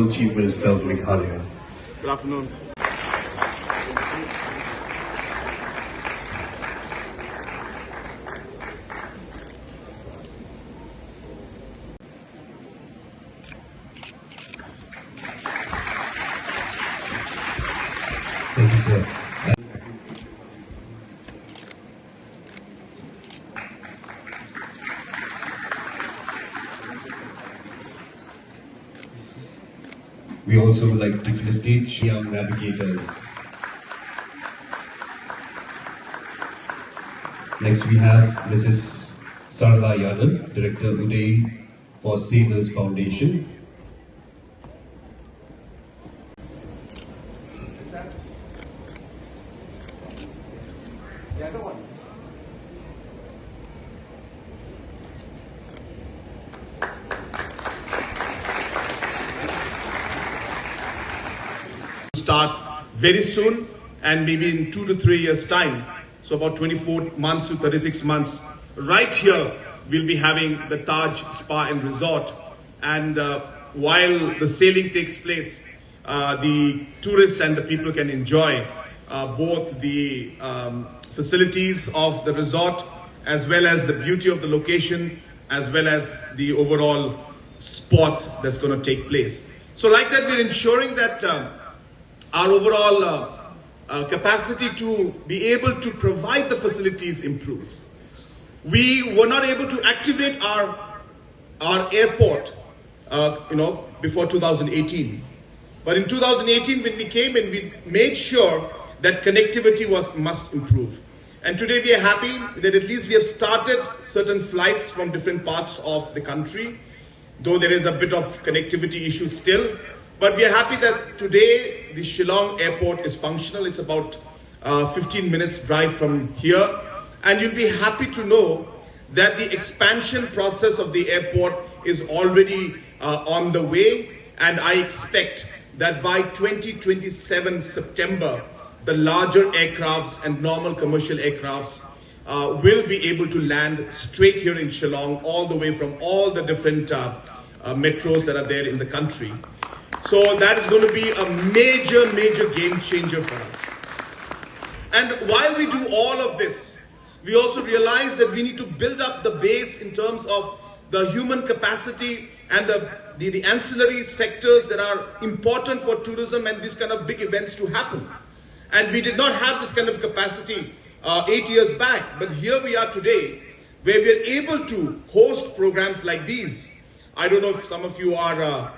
Honorable Chief Minister of Meghalaya. Good afternoon. Thank you, sir. We also would like to felicitate young navigators. Next we have Mrs. Sarla Yadav, Director Uday for Sailors Foundation. Start very soon, and maybe in 2 to 3 years time, so about 24 months to 36 months, right here we'll be having the Taj Spa and Resort. And while the sailing takes place, the tourists and the people can enjoy both the facilities of the resort, as well as the beauty of the location, as well as the overall sport that's going to take place. So like that, we're ensuring that our overall capacity to be able to provide the facilities improves. We were not able to activate our airport, before 2018. But in 2018, when we came in, we made sure that connectivity must improve. And today we are happy that at least we have started certain flights from different parts of the country, though there is a bit of connectivity issue still. But we are happy that today the Shillong airport is functional. It's about 15 minutes drive from here. And you'll be happy to know that the expansion process of the airport is already on the way. And I expect that by 2027 September, the larger aircrafts and normal commercial aircrafts will be able to land straight here in Shillong, all the way from all the different metros that are there in the country. So that is going to be a major game changer for us. And while we do all of this, we also realize that we need to build up the base in terms of the human capacity and the ancillary sectors that are important for tourism and these kind of big events to happen. And we did not have this kind of capacity 8 years back, but here we are today, where we are able to host programs like these. I don't know if some of you are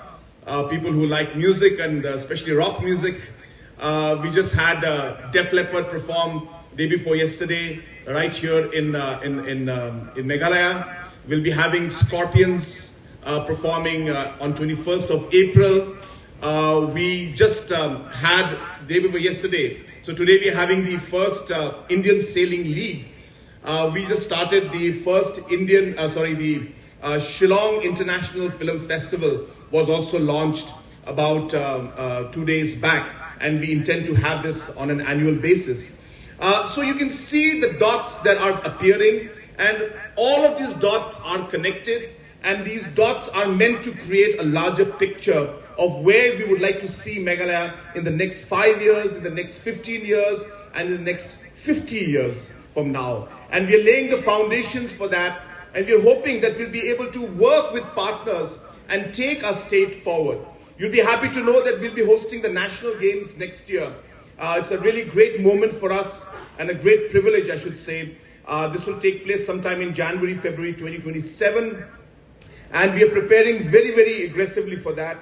people who like music, and especially rock music. We just had Def Leppard perform day before yesterday right here in Meghalaya. We'll be having Scorpions performing on 21st of April. We just had day before yesterday. So today we are having the first Indian Sailing League. We just started the first the Shillong International Film Festival was also launched about 2 days back, and we intend to have this on an annual basis. So you can see the dots that are appearing, and all of these dots are connected, and these dots are meant to create a larger picture of where we would like to see Meghalaya in the next 5 years, in the next 15 years, and in the next 50 years from now. And we are laying the foundations for that, and we are hoping that we'll be able to work with partners and take our state forward. You'll be happy to know that we'll be hosting the National Games next year. It's a really great moment for us, and a great privilege, I should say. This will take place sometime in January, February 2027. And we are preparing very aggressively for that.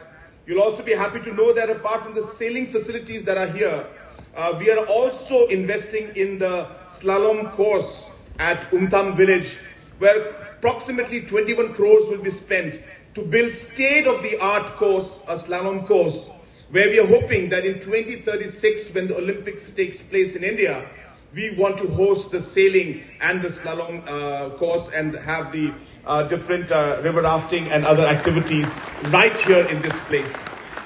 You'll also be happy to know that apart from the sailing facilities that are here, we are also investing in the slalom course at Umiam village, where approximately 21 crores will be spent to build state-of-the-art course, a slalom course, where we are hoping that in 2036, when the Olympics takes place in India, we want to host the sailing and the slalom course and have the different river rafting and other activities right here in this place.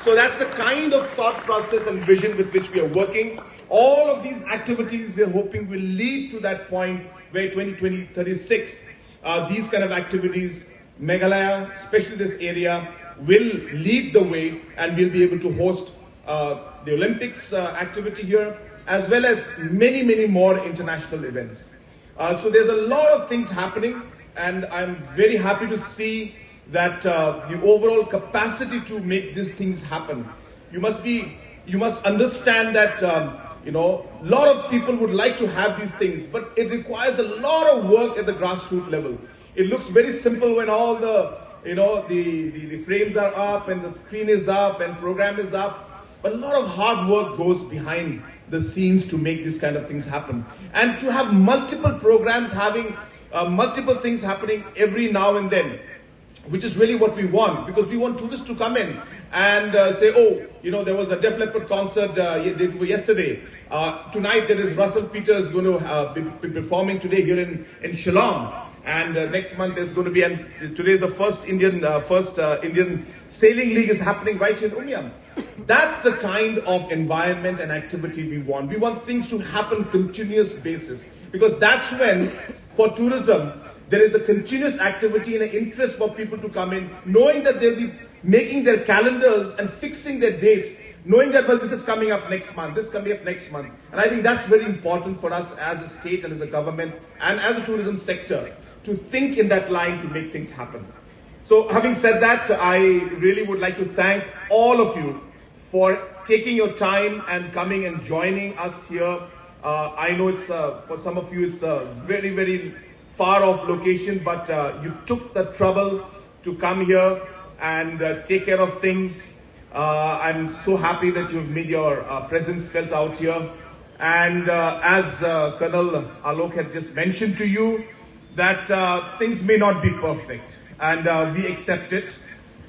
So that's the kind of thought process and vision with which we are working. All of these activities we are hoping will lead to that point where 2036, these kind of activities, Meghalaya, especially this area, will lead the way, and we'll be able to host the Olympics activity here, as well as many, many more international events. So there's a lot of things happening, and I'm very happy to see that the overall capacity to make these things happen. You must understand that a lot of people would like to have these things, but it requires a lot of work at the grassroots level. It looks very simple when all the frames are up and the screen is up and program is up, but a lot of hard work goes behind the scenes to make these kind of things happen. And to have multiple programs having multiple things happening every now and then, which is really what we want, because we want tourists to come in and say, oh, there was a Def Leppard concert yesterday. Tonight there is Russell Peters going to be performing today here in Shillong. And next month there's going to be, and today is the first Indian sailing league is happening right here in Umiam. That's the kind of environment and activity we want. We want things to happen continuous basis, because that's when, for tourism, there is a continuous activity and an interest for people to come in, knowing that they'll be making their calendars and fixing their dates, knowing that, well, this is coming up next month, this is coming up next month. And I think that's very important for us as a state and as a government and as a tourism sector to think in that line to make things happen. So having said that, I really would like to thank all of you for taking your time and coming and joining us here. I know it's, for some of you, it's a very, very far off location, but you took the trouble to come here and take care of things. I'm so happy that you've made your presence felt out here. And as Colonel Alok had just mentioned to you, that things may not be perfect, and we accept it.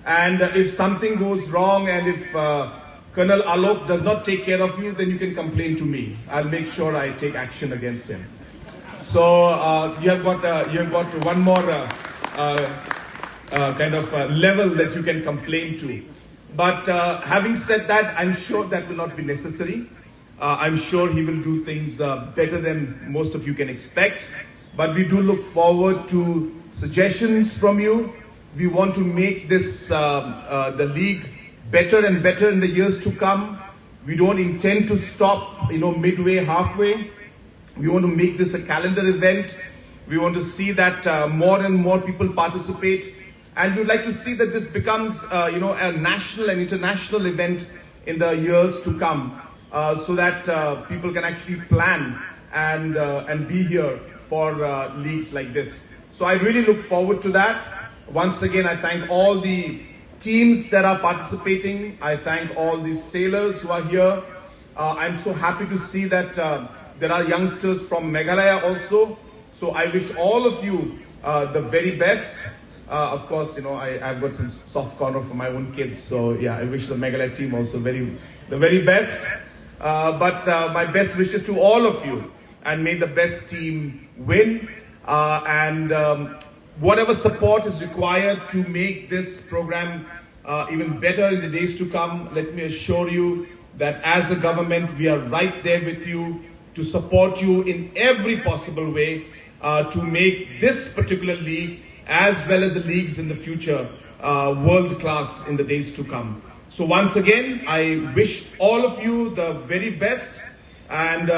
And if something goes wrong, and if Colonel Alok does not take care of you, then you can complain to me. I'll make sure I take action against him. So you have got one more kind of level that you can complain to. But having said that, I'm sure that will not be necessary. I'm sure he will do things better than most of you can expect. But we do look forward to suggestions from you. We want to make this the league better and better in the years to come. We don't intend to stop, midway, halfway. We want to make this a calendar event. We want to see that more and more people participate. And we'd like to see that this becomes, a national and international event in the years to come, so that people can actually plan and be here for leagues like this. So I really look forward to that. Once again, I thank all the teams that are participating. I thank all the sailors who are here. I'm so happy to see that there are youngsters from Meghalaya also. So I wish all of you the very best. Of course, I've got some soft corner for my own kids. So yeah, I wish the Meghalaya team also the very best. But my best wishes to all of you, and may the best team win. Whatever support is required to make this program even better in the days to come, let me assure you that as a government, we are right there with you to support you in every possible way to make this particular league, as well as the leagues in the future, world class in the days to come. So once again, I wish all of you the very best, and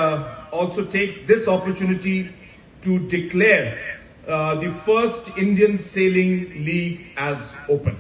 also take this opportunity to declare the first Indian Sailing League as open.